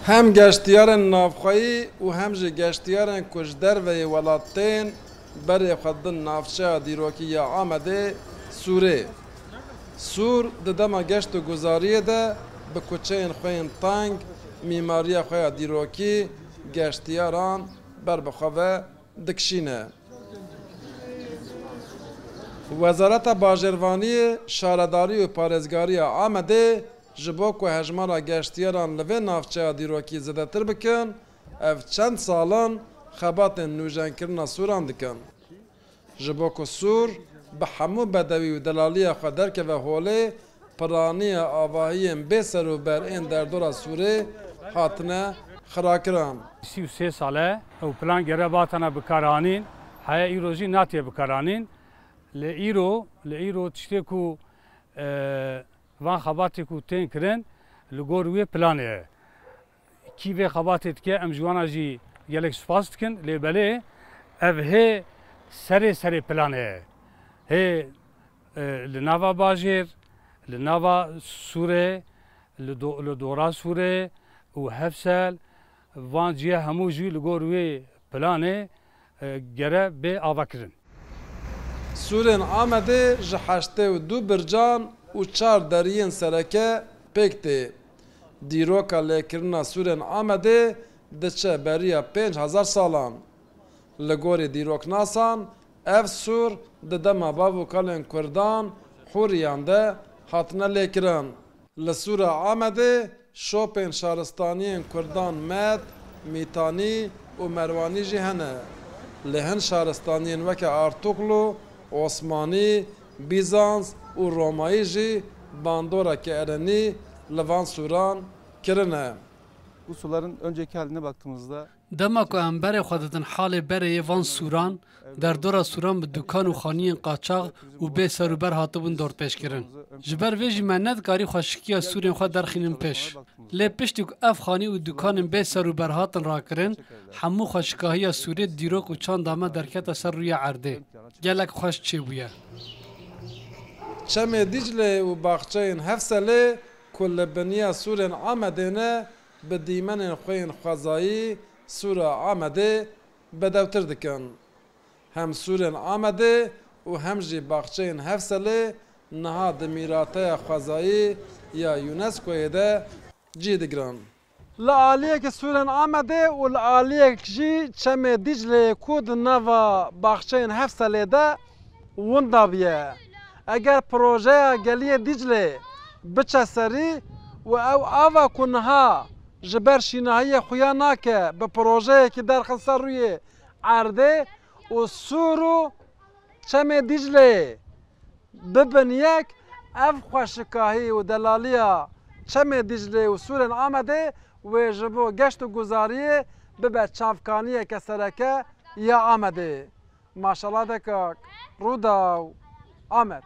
هم گشتیارن نافخایی و هم جی گشتیارن کشدر و ولاتین برای خدن نافچه دیروکی یا آمده سوره. سور ددما گشت و گزاریه ده به کچه خوین تانگ میماری خواه دیروکی گشتیاران بر بخواه دکشینه. وزارت باجروانی شارداری و پارێزگاری آمده جبو که هجمارا گشتیاران لوی نافچه دیروکی زده تر بکن اف چند سالان خبات نوژن کرنا سوران دکن. جبو که سور به همو بدوی و دلالی خود درکه و حوله پرانی آواهی بسر و بر این در دور سوره هاتنه خراکران. 33 ساله او پلان گره باتنه بکارانین های ایروزی ناتیه بکارانین لئیرو تشتی کو وان خباتی کو تین کرن لگوروی پلانه کی به خباتی که ام جوانا جی گلک سپاس کن لبله اف هی سری پلانه هی لناوا باجر لناوا سوره لدورا سوره و هفسل وان جی همو جی لگوروی پلانه گره به آوکرن. سورن آمده جهشته و دو برجان و 4 درین سرکه پکته. دیروکا لیکرنا سورن آمده دچه بریا 5000 سالان. لگوری دیروک ناسان اف سور ددما باو کالن کردان حوریان ده هاتنه لیکرن. لسور آمده شوپن شارستانیین کردان مد، میتانی و مروانی جهنه. لهن شارستانیین وکه آرتوغلو عثمانی، بیزانس و رومایی جی باندورا که ارنی لوان سوران کرنه. Bu suların önceki haline baktığımızda دماکو امبر خودتن حال بره وان سوران در دورا سوران به دکان و خانیین قاچاق و به سروبر هاتبون دور پیش کرن. جبر ویجی منت کاری خوشکی سورین خود درخینن پیش. لی پشتی که اف خانی و دکان به سروبر هاتن را کرن همو خوشکاهی سوری دیروک و چند دامه درکت سر روی عرده. گلک خوش چه بویه. چم دیجله و باغچه هفسله کل بنیا سورن آمدنه به دیمن خوین خوازایی سورا آمده بدوتر دکن. هم سورن آمده و هم جی باغچه هفسله نها دمیراته خوازایی یا یونسکو ده جی دگران. لعالیه که سورن آمده و لعالیه جی چم دیجله کود نوا باغچه هفسله ده وندا بیه. اگر پروژه گلی دیجله بچه سری و او آوا کنها جبر شینایی خویا ناکه به پروژه که در خسر روی عرده و سورو چم دیجله ببن یک اف خوشکاهی و دلالیا چم دیجله و سورن آمده و جبو گشت و گزاریه ببه چافکانیه که سرکه یا آمده. ماشالله دکا رودا آمد.